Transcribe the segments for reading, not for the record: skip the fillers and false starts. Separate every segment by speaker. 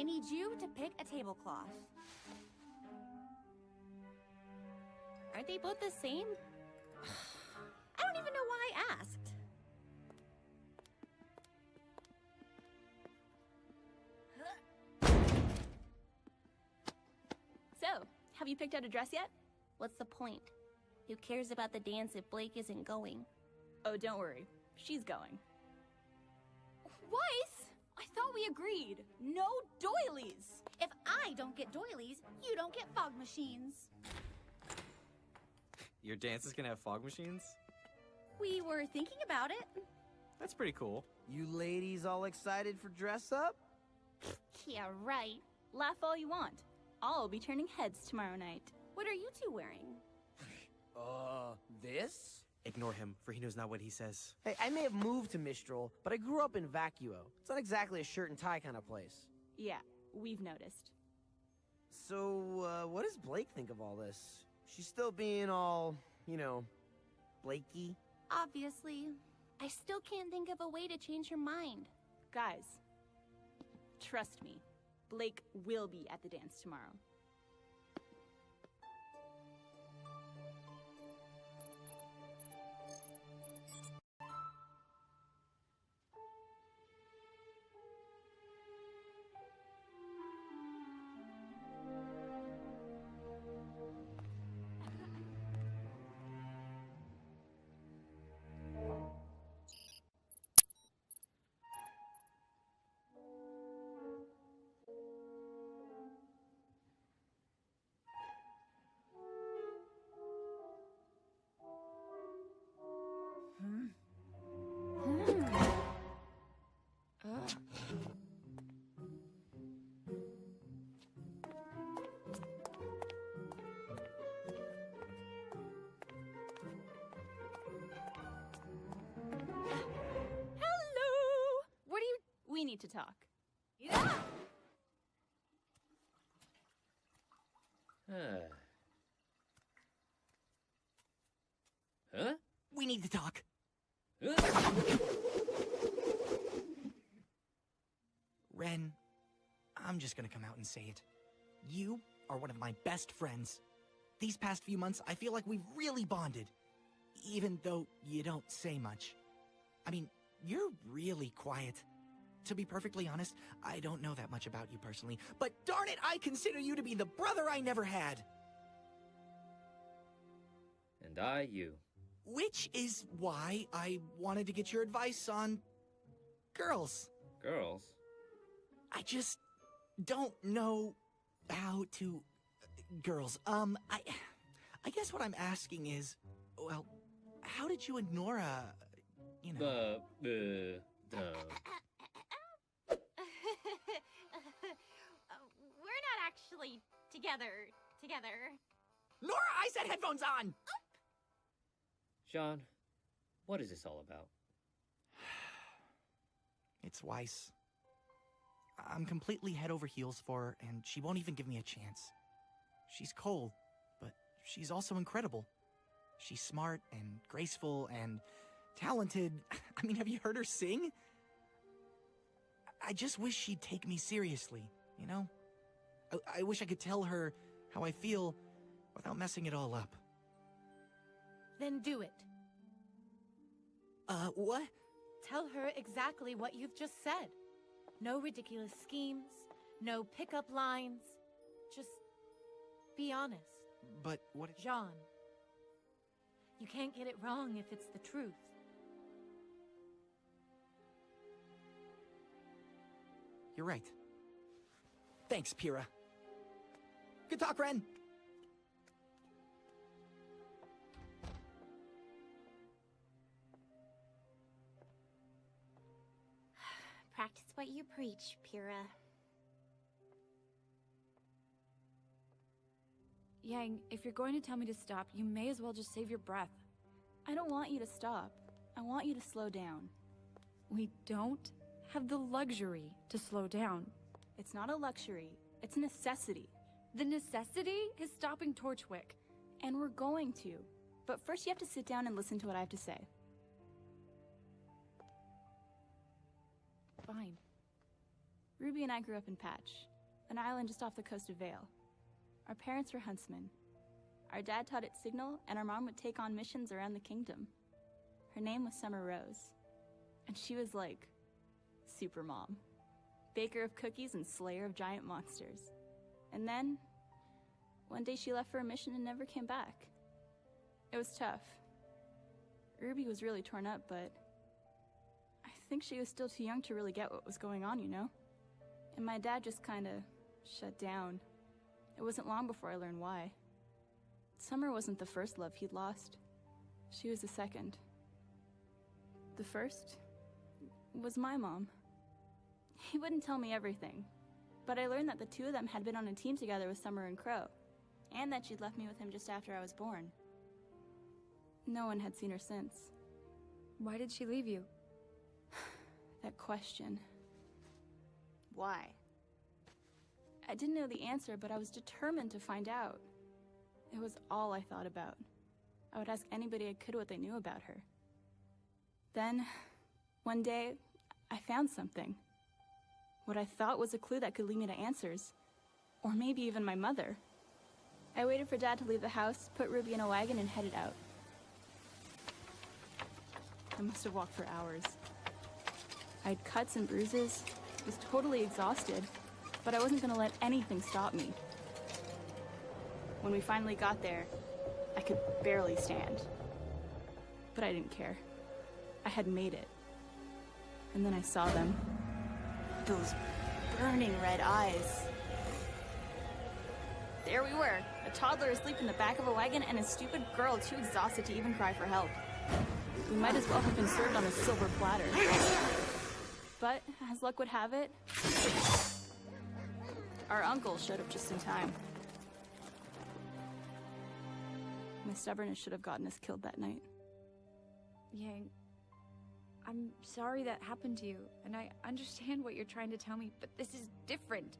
Speaker 1: need you to pick a tablecloth. Aren't they both the same? I don't even know why I asked.
Speaker 2: So, have you picked out a dress yet?
Speaker 1: What's the point? Who cares about the dance if Blake isn't going?
Speaker 2: Oh, don't worry. She's going. Weiss! I thought we agreed. No doilies!
Speaker 1: If I don't get doilies, you don't get fog machines.
Speaker 3: Your dance is gonna have fog machines?
Speaker 1: We were thinking about it.
Speaker 3: That's pretty cool.
Speaker 4: You ladies all excited for dress up?
Speaker 1: Yeah, right.
Speaker 2: Laugh all you want. I'll be turning heads tomorrow night.
Speaker 1: What are you two wearing?
Speaker 4: This?
Speaker 3: Ignore him, for he knows not what he says.
Speaker 4: Hey, I may have moved to Mistral, but I grew up in Vacuo. It's not exactly a shirt and tie kind of place.
Speaker 2: Yeah, we've noticed.
Speaker 4: So, what does Blake think of all this? She's still being all, you know, Blakey?
Speaker 1: Obviously. I still can't think of a way to change her mind.
Speaker 2: Guys, trust me. Blake will be at the dance tomorrow. We need to talk.
Speaker 5: Huh?
Speaker 4: We need to talk.
Speaker 6: Ren, I'm just gonna come out and say it. You are one of my best friends. These past few months, I feel like we've really bonded. Even though you don't say much. I mean, you're really quiet. To be perfectly honest, I don't know that much about you personally, but darn it, I consider you to be the brother I never had.
Speaker 5: And I, you.
Speaker 6: Which is why I wanted to get your advice on girls.
Speaker 5: Girls?
Speaker 6: I just don't know how to... girls. I guess what I'm asking is, well, how did you and Nora, you know...
Speaker 1: We're not actually together.
Speaker 6: Nora, I said headphones on!
Speaker 5: Sean, what is this all about?
Speaker 6: It's Weiss. I'm completely head over heels for her, and she won't even give me a chance. She's cold, but she's also incredible. She's smart and graceful and talented. I mean, have you heard her sing? I just wish she'd take me seriously, you know? I wish I could tell her how I feel without messing it all up.
Speaker 7: Then do it.
Speaker 6: What?
Speaker 7: Tell her exactly what you've just said. No ridiculous schemes, no pickup lines. Just be honest.
Speaker 6: But what...
Speaker 7: Jean, you can't get it wrong if it's the truth.
Speaker 6: You're right. Thanks, Pyrrha. Good talk, Ren.
Speaker 1: Practice what you preach, Pyrrha.
Speaker 8: Yang, if you're going to tell me to stop, you may as well just save your breath.
Speaker 2: I don't want you to stop. I want you to slow down.
Speaker 8: We don't have the luxury to slow down.
Speaker 2: It's not a luxury. It's a necessity.
Speaker 8: The necessity is stopping Torchwick.
Speaker 2: And we're going to. But first you have to sit down and listen to what I have to say.
Speaker 8: Fine.
Speaker 2: Ruby and I grew up in Patch. an island just off the coast of Vale. Our parents were huntsmen. Our dad taught at Signal, and our mom would take on missions around the kingdom. Her name was Summer Rose, and she was like super mom. Baker of cookies and slayer of giant monsters. And then, one day she left for a mission and never came back. It was tough. RWBY was really torn up, but I think she was still too young to really get what was going on, you know? And my dad just kinda shut down. It wasn't long before I learned why. Summer wasn't the first love he'd lost. She was the second. The first was my mom. He wouldn't tell me everything, but I learned that the two of them had been on a team together with Summer and Crow, and that she'd left me with him just after I was born. No one had seen her since.
Speaker 8: Why did she leave you?
Speaker 2: That question. Why? I didn't know the answer, but I was determined to find out. It was all I thought about. I would ask anybody I could what they knew about her. Then, one day, I found something. What I thought was a clue that could lead me to answers. Or maybe even my mother. I waited for Dad to leave the house, put RWBY in a wagon, and headed out. I must have walked for hours. I had cuts and bruises, was totally exhausted, but I wasn't gonna let anything stop me. When we finally got there, I could barely stand. But I didn't care. I had made it. And then I saw them. Those burning red eyes. There we were, a toddler asleep in the back of a wagon and a stupid girl too exhausted to even cry for help. We might as well have been served on a silver platter. But, as luck would have it, our uncle showed up just in time. My stubbornness should have gotten us killed that night.
Speaker 8: Yang, I'm sorry that happened to you, and I understand what you're trying to tell me, but this is different.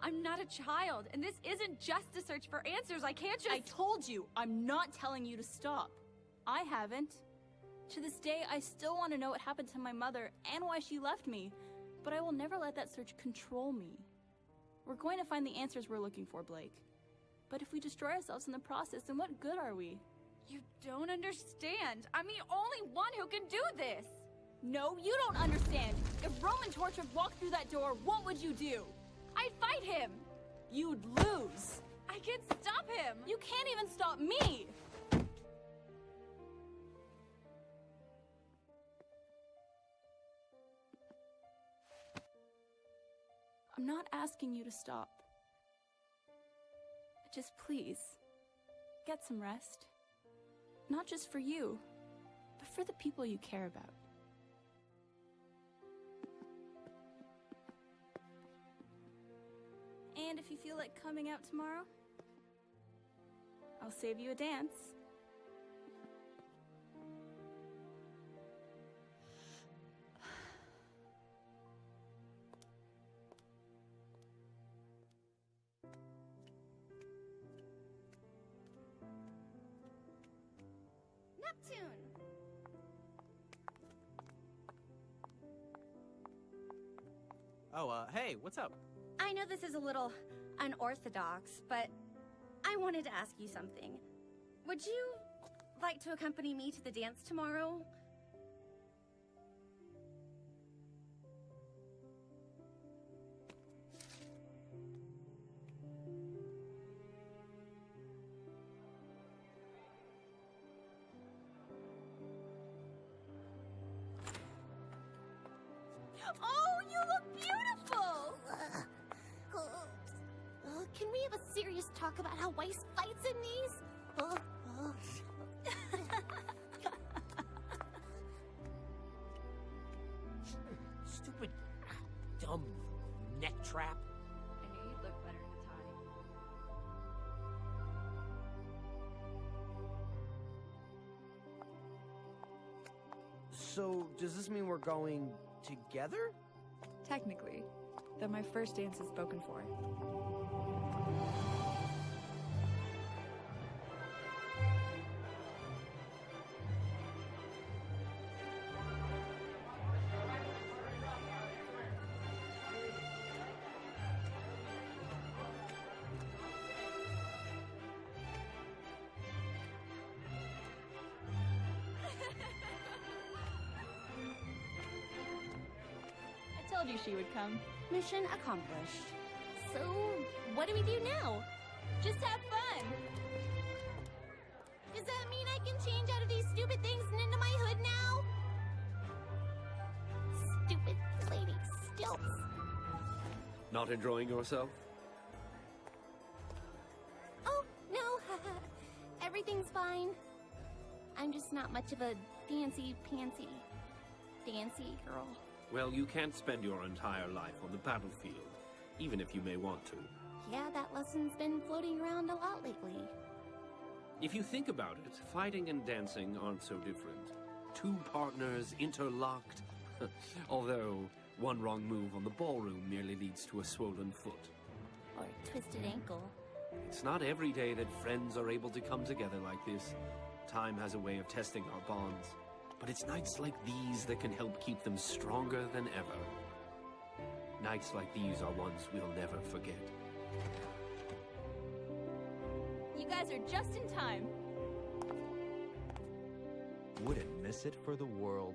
Speaker 8: I'm not a child, and this isn't just a search for answers. I can't just—
Speaker 2: I told you, I'm not telling you to stop. I haven't. To this day, I still want to know what happened to my mother and why she left me, but I will never let that search control me. We're going to find the answers we're looking for, Blake. But if we destroy ourselves in the process, then what good are we?
Speaker 8: You don't understand. I'm the only one who can do this.
Speaker 2: No, you don't understand. If Roman Torture walked through that door, what would you do?
Speaker 8: I'd fight him.
Speaker 2: You'd lose.
Speaker 8: I can't stop him.
Speaker 2: You can't even stop me. I'm not asking you to stop. Just please, get some rest. Not just for you, but for the people you care about. And if you feel like coming out tomorrow, I'll save you a dance.
Speaker 1: Neptune!
Speaker 3: Oh, hey, what's up?
Speaker 1: I know this is a little unorthodox, but I wanted to ask you something. Would you like to accompany me to the dance tomorrow? Oh, you look beautiful! Can we have a serious talk about how Weiss fights in these?
Speaker 4: Stupid, dumb neck trap.
Speaker 8: I knew you'd look better in a tie.
Speaker 4: So, does this mean we're going together?
Speaker 8: Technically, though my first dance is spoken for.
Speaker 2: told you she would come.
Speaker 1: Mission accomplished. So, what do we do now?
Speaker 2: Just have fun!
Speaker 1: Does that mean I can change out of these stupid things and into my hood now? Stupid lady stilts.
Speaker 9: Not enjoying yourself?
Speaker 1: Oh, no. Everything's fine. I'm just not much of a fancy girl.
Speaker 9: Well, you can't spend your entire life on the battlefield, even if you may want to.
Speaker 1: Yeah, that lesson's been floating around a lot lately.
Speaker 9: If you think about it, fighting and dancing aren't so different. Two partners interlocked. Although, one wrong move on the ballroom merely leads to a swollen foot.
Speaker 1: Or a twisted ankle.
Speaker 9: It's not every day that friends are able to come together like this. Time has a way of testing our bonds. But it's nights like these that can help keep them stronger than ever. Nights like these are ones we'll never forget.
Speaker 2: You guys are just in time.
Speaker 10: Wouldn't miss it for the world.